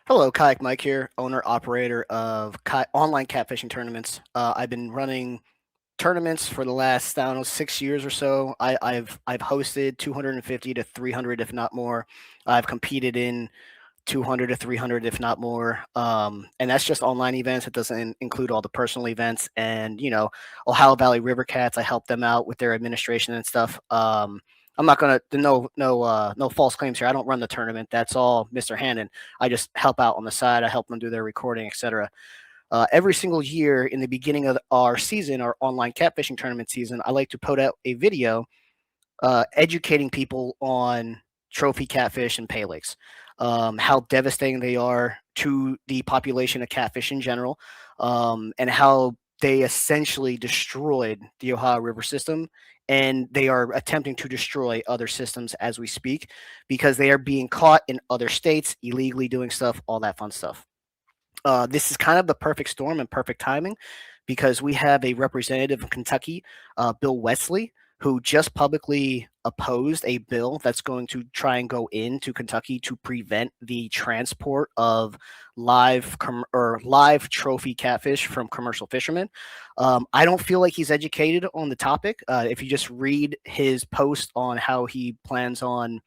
Hello, Kayak Mike here, owner operator of online catfishing tournaments. I've been running tournaments for the last I don't know 6 years or so. I've hosted 250 to 300, if not more. I've competed in 200 to 300, if not more. And that's just online events. It doesn't include all the personal events. And Ohio Valley River Cats. I help them out with their administration and stuff. I'm not gonna no false claims here. I don't run the tournament. That's all Mr. Hannon. I just help out on the side. I help them do their recording, etc. Every single year in the beginning of our season, our online catfishing tournament season, I like to put out a video educating people on trophy catfish and paylakes, how devastating they are to the population of catfish in general, and how they essentially destroyed the Ohio River system. And they are attempting to destroy other systems as we speak because they are being caught in other states illegally doing stuff, all that fun stuff. This is kind of the perfect storm and perfect timing because we have a representative of Kentucky, Bill Wesley, who just publicly opposed a bill that's going to try and go into Kentucky to prevent the transport of live trophy catfish from commercial fishermen. I don't feel like he's educated on the topic. If you just read his post on how he plans on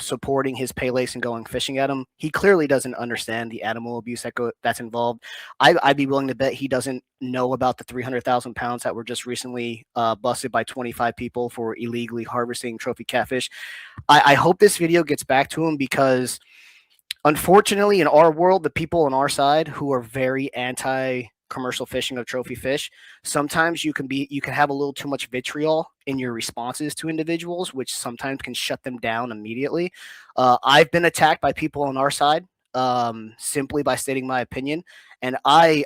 supporting his Paylakes and going fishing at him. He clearly doesn't understand the animal abuse that's involved. I'd be willing to bet he doesn't know about the 300,000 pounds that were just recently busted by 25 people for illegally harvesting trophy catfish. I hope this video gets back to him because unfortunately, in our world, the people on our side who are very anti commercial fishing of trophy fish, sometimes you can have a little too much vitriol in your responses to individuals, which sometimes can shut them down immediately. I've been attacked by people on our side simply by stating my opinion, and I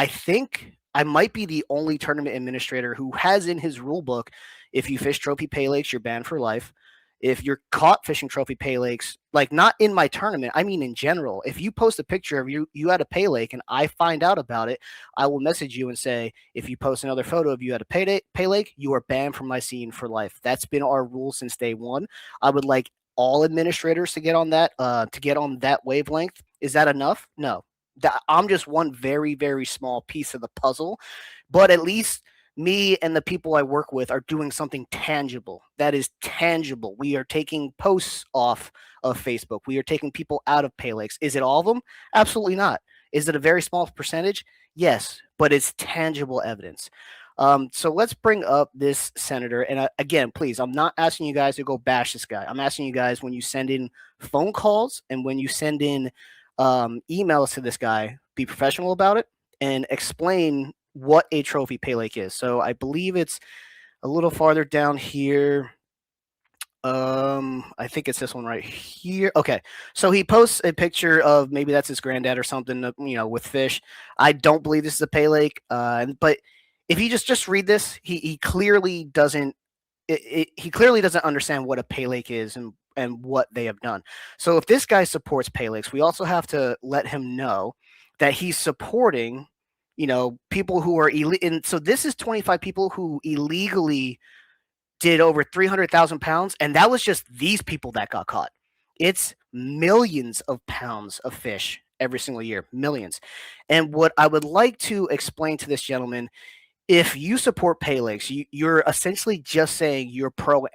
think I might be the only tournament administrator who has in his rule book, if you fish trophy pay lakes, you're banned for life. If you're caught fishing trophy pay lakes, like not in my tournament, I mean in general, if you post a picture of you at a pay lake and I find out about it, I will message you and say, if you post another photo of you at a pay lake, you are banned from my scene for life. That's been our rule since day one. I would like all administrators to get on that wavelength. Is that enough? No. I'm just one very, very small piece of the puzzle, but at least me and the people I work with are doing something tangible. That is tangible. We are taking posts off of Facebook. We are taking people out of Paylakes. Is it all of them? Absolutely not. Is it a very small percentage? Yes, but it's tangible evidence. So let's bring up this senator. And again, please, I'm not asking you guys to go bash this guy. I'm asking you guys when you send in phone calls and when you send in emails to this guy, be professional about it and explain what a trophy pay lake is. So I believe it's a little farther down here. I think it's this one right here. Okay, so he posts a picture of maybe that's his granddad or something, with fish. I don't believe this is a pay lake, but if you just read this, he clearly doesn't. He clearly doesn't understand what a pay lake is and what they have done. So if this guy supports pay lakes, we also have to let him know that he's supporting people who are and so this is 25 people who illegally did over 300,000 pounds, and that was just these people that got caught. It's millions of pounds of fish every single year, millions. And what I would like to explain to this gentleman, if you support Paylakes, you're essentially just saying you're pro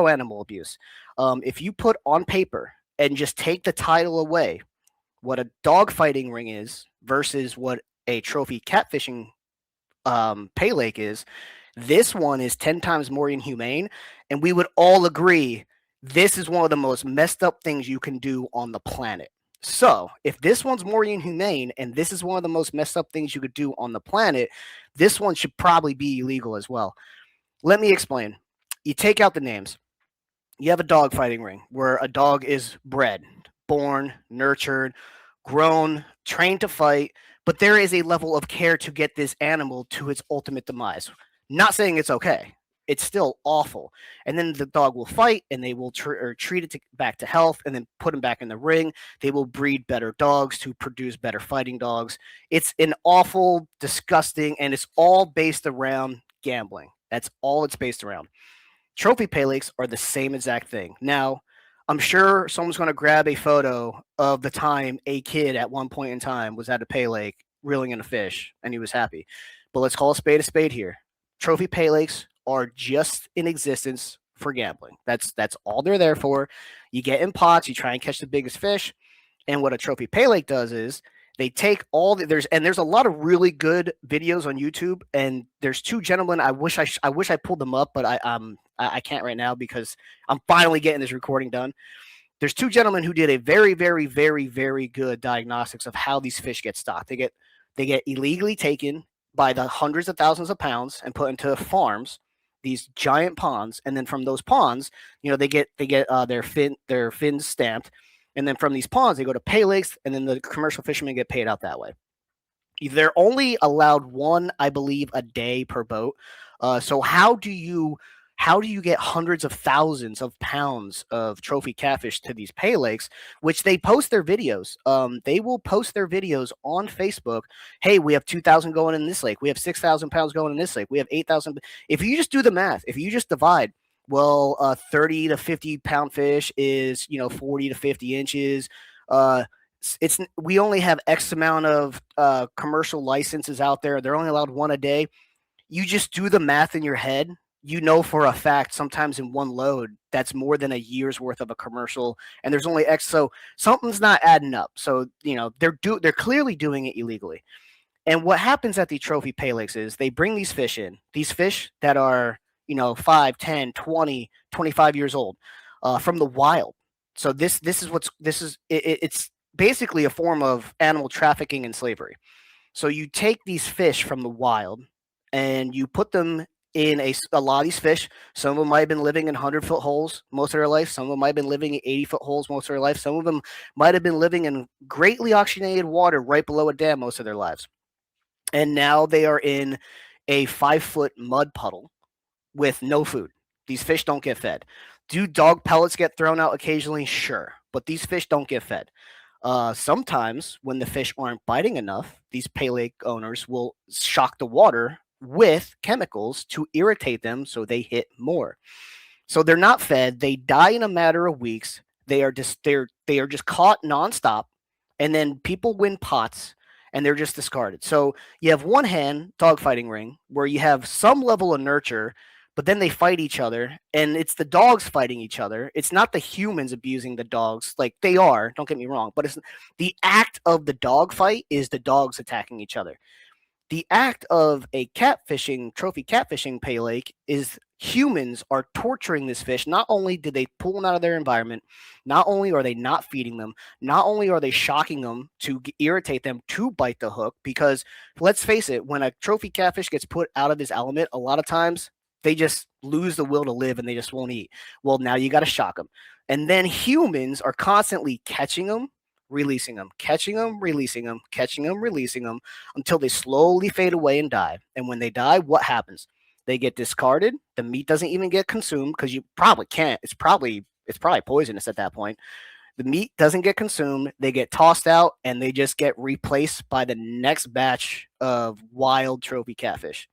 animal abuse. If you put on paper and just take the title away, what a dog fighting ring is versus what a trophy catfishing pay lake is, this one is 10 times more inhumane. And we would all agree this is one of the most messed up things you can do on the planet. So, if this one's more inhumane and this is one of the most messed up things you could do on the planet, this one should probably be illegal as well. Let me explain. You take out the names. You have a dog fighting ring where a dog is bred, born, nurtured, grown, trained to fight, but there is a level of care to get this animal to its ultimate demise. Not saying it's okay. It's still awful. And then the dog will fight and they will treat it back to health and then put him back in the ring. They will breed better dogs to produce better fighting dogs. It's an awful, disgusting, and it's all based around gambling. That's all it's based around. Trophy pay lakes are the same exact thing. Now, I'm sure someone's going to grab a photo of the time a kid at one point in time was at a pay lake reeling in a fish and he was happy. But let's call a spade here. Trophy pay lakes are just in existence for gambling. That's all they're there for. You get in pots, you try and catch the biggest fish, and what a trophy pay lake does is they take there's a lot of really good videos on YouTube, and there's two gentlemen. I wish I pulled them up, but I can't right now because I'm finally getting this recording done. There's two gentlemen who did a very, very, very, very good diagnostics of how these fish get stocked. They get illegally taken by the hundreds of thousands of pounds and put into farms, these giant ponds, and then from those ponds, they get their fins stamped, and then from these ponds they go to pay lakes, and then the commercial fishermen get paid out that way. They're only allowed one, I believe, a day per boat. So how do you get hundreds of thousands of pounds of trophy catfish to these pay lakes, which they post their videos? They will post their videos on Facebook. Hey, we have 2,000 going in this lake. We have 6,000 pounds going in this lake. We have 8,000. If you just do the math, if you just divide, well, 30 to 50 pound fish is 40 to 50 inches. We only have X amount of commercial licenses out there. They're only allowed one a day. You just do the math in your head. You know for a fact sometimes in one load that's more than a year's worth of a commercial, and there's only X. So something's not adding up. So they're clearly doing it illegally. And what happens at the trophy pay lakes is they bring these fish in, these fish that are 5, 10, 20, 25 years old, from the wild. So it's basically a form of animal trafficking and slavery. So you take these fish from the wild and you put them in a lot of these fish. Some of them might have been living in 100-foot holes most of their life. Some of them might have been living in 80-foot holes most of their life. Some of them might have been living in greatly oxygenated water right below a dam most of their lives. And now they are in a 5-foot mud puddle with no food. These fish don't get fed. Do dog pellets get thrown out occasionally? Sure. But these fish don't get fed. Sometimes when the fish aren't biting enough, these pay lake owners will shock the water with chemicals to irritate them so they hit more. So they're not fed. They die in a matter of weeks. They are just caught nonstop, and then people win pots and they're just discarded. So you have one hand dogfighting ring where you have some level of nurture, but then they fight each other, and it's the dogs fighting each other. It's not the humans abusing the dogs. Like, they are, don't get me wrong, but it's the act of the dog fight is the dogs attacking each other. The act of a trophy catfishing pay lake is humans are torturing this fish. Not only did they pull them out of their environment, not only are they not feeding them, not only are they shocking them to irritate them to bite the hook, because let's face it, when a trophy catfish gets put out of his element, a lot of times they just lose the will to live and they just won't eat. Well, now you got to shock them. And then humans are constantly catching them, releasing them, catching them, releasing them, catching them, releasing them, until they slowly fade away and die. And when they die, what happens? They get discarded. The meat doesn't even get consumed because you probably can't. It's probably poisonous at that point. The meat doesn't get consumed. They get tossed out, and they just get replaced by the next batch of wild trophy catfish.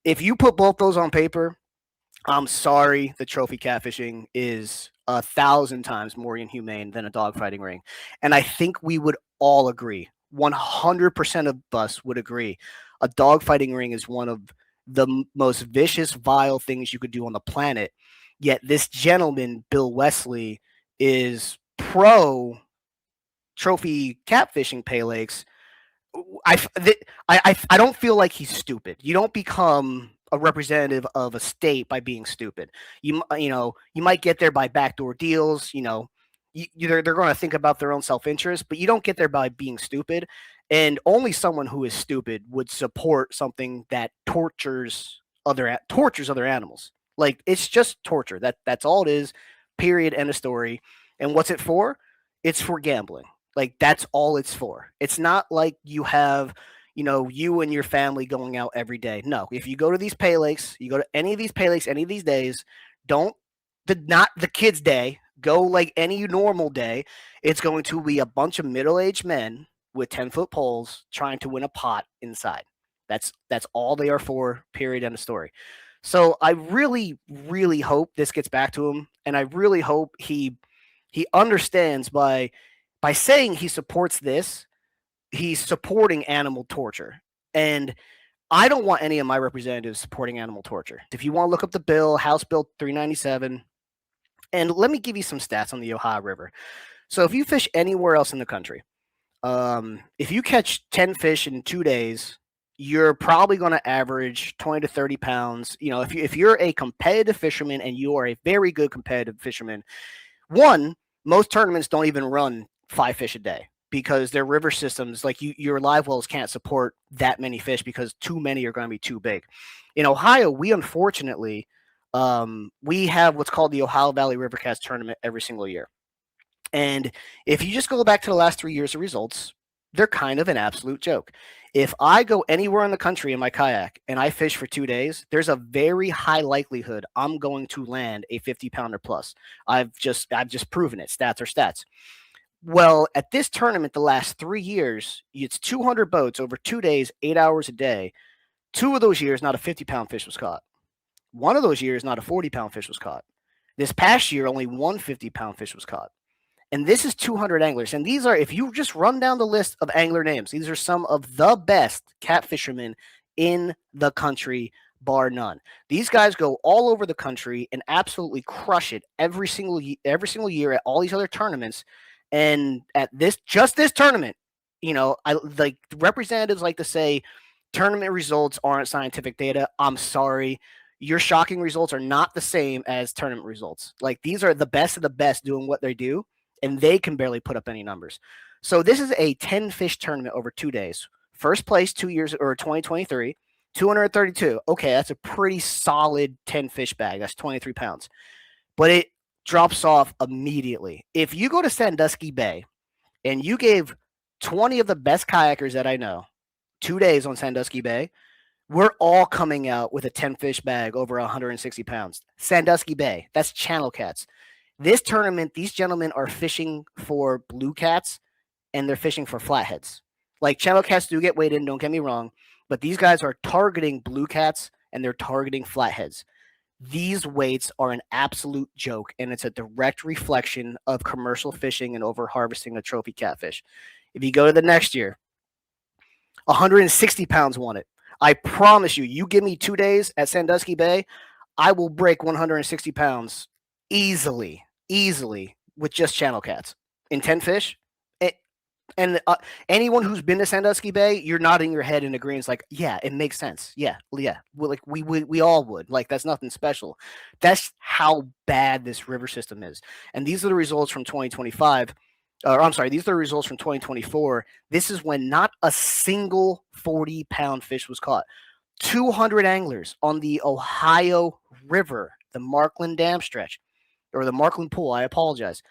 If you put both those on paper, I'm sorry, the trophy catfishing is 1,000 times more inhumane than a dogfighting ring. And I think we would all agree, 100% of us would agree, a dogfighting ring is one of the most vicious, vile things you could do on the planet. Yet this gentleman, Bill Wesley, is pro trophy catfishing pay lakes. I don't feel like he's stupid. You don't become a representative of a state by being stupid. You might get there by backdoor deals. They're going to think about their own self interest, but you don't get there by being stupid. And only someone who is stupid would support something that tortures other animals. Like, it's just torture. That's all it is. Period. End of story. And what's it for? It's for gambling. Like, that's all it's for. It's not like you have, you and your family going out every day. No, if you go to these pay lakes, you go to any of these pay lakes any of these days, not the kids' day, go like any normal day. It's going to be a bunch of middle-aged men with 10-foot poles trying to win a pot inside. That's all they are for, period, end of story. So I really, really hope this gets back to him, and I really hope he He understands by saying he supports this, he's supporting animal torture. And I don't want any of my representatives supporting animal torture. If you want to look up the bill, House Bill 397, and let me give you some stats on the Ohio River. So if you fish anywhere else in the country, if you catch 10 fish in 2 days, you're probably going to average 20 to 30 pounds. You know, if you're a competitive fisherman and you are a very good competitive fisherman, one, most tournaments don't even run 5 fish a day because their river systems, like your live wells can't support that many fish because too many are going to be too big. In Ohio, we unfortunately, we have what's called the Ohio Valley River Cast Tournament every single year. And if you just go back to the last 3 years of results, they're kind of an absolute joke. If I go anywhere in the country in my kayak and I fish for 2 days, there's a very high likelihood I'm going to land a 50-pounder plus. I've just proven it. Stats are stats. Well, at this tournament, the last 3 years, it's 200 boats over 2 days, 8 hours a day. 2 of those years, not a 50-pound fish was caught. 1 of those years, not a 40-pound fish was caught. This past year, only one 50-pound fish was caught. And this is 200 anglers. And these are, if you just run down the list of angler names, these are some of the best catfishermen in the country, bar none. These guys go all over the country and absolutely crush it every single year at all these other tournaments. And at this tournament, you know, I like representatives like to say tournament results aren't scientific data. I'm sorry. Your shocking results are not the same as tournament results. Like, these are the best of the best doing what they do, and they can barely put up any numbers. So this is a 10-fish tournament over 2 days. First place 2 years, or 2023, 232. Okay, that's a pretty solid 10-fish bag. That's 23 pounds. But it drops off immediately. If you go to Sandusky Bay and you gave 20 of the best kayakers that I know 2 days on Sandusky Bay, we're all coming out with a 10-fish bag over 160 pounds. Sandusky Bay, that's channel cats. This tournament, these gentlemen are fishing for blue cats and they're fishing for flatheads. Like, channel cats do get weighed in, don't get me wrong, but these guys are targeting blue cats and they're targeting flatheads. These weights are an absolute joke, and it's a direct reflection of commercial fishing and over harvesting a trophy catfish. If you go to the next year, 160 pounds won it. I promise you, you give me 2 days at Sandusky Bay, I will break 160 pounds easily with just channel cats in 10 fish. And anyone who's been to Sandusky Bay, you're nodding your head in agreement. Like, yeah, it makes sense. Yeah. Well, like we all would. Like, that's nothing special. That's how bad this river system is. And these are the results from 2025. Or I'm sorry, these are the results from 2024. This is when not a single 40-pound fish was caught. 200 anglers on the Ohio River, the Markland Dam stretch, or the Markland Pool. I apologize.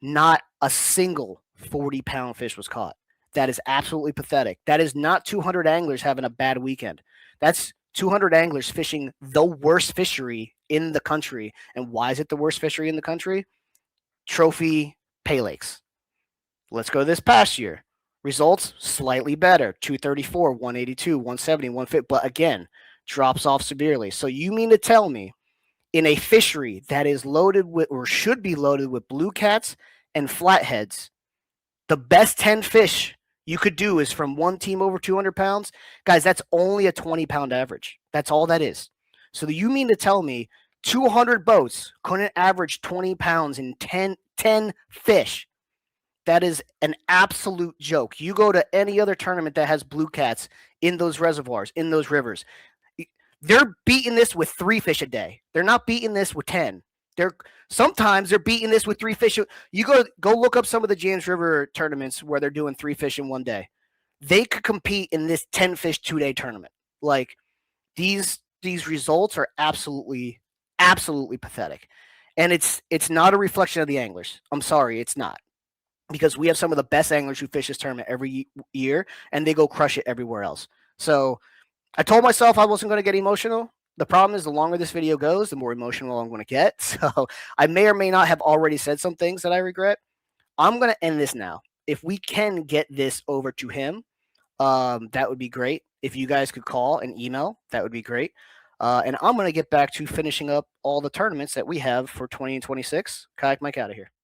Not a single 40-pound fish was caught. That is absolutely pathetic. That is not 200 anglers having a bad weekend. That's 200 anglers fishing the worst fishery in the country. And why is it the worst fishery in the country? Trophy Paylakes. Let's go this past year. Results slightly better. 234, 182, 170, 150. But again, drops off severely. So you mean to tell me in a fishery that is loaded with, or should be loaded with, blue cats and flatheads, the best 10 fish you could do is from one team over 200 pounds? Guys, that's only a 20-pound average. That's all that is. So you mean to tell me 200 boats couldn't average 20 pounds in 10 fish? That is an absolute joke. You go to any other tournament that has blue cats in those reservoirs, in those rivers, they're beating this with 3 fish a day. They're not beating this with 10. Sometimes they're beating this with 3 fish. You go look up some of the James River tournaments where they're doing 3 fish in one day. They could compete in this 10-fish 2-day tournament. Like, these results are absolutely pathetic. And it's not a reflection of the anglers. I'm sorry, it's not. Because we have some of the best anglers who fish this tournament every year, and they go crush it everywhere else. So I told myself I wasn't going to get emotional. The problem is, the longer this video goes, the more emotional I'm going to get. So I may or may not have already said some things that I regret. I'm going to end this now. If we can get this over to him, that would be great. If you guys could call and email, that would be great. And I'm going to get back to finishing up all the tournaments that we have for 2026. Kayak Mike out of here.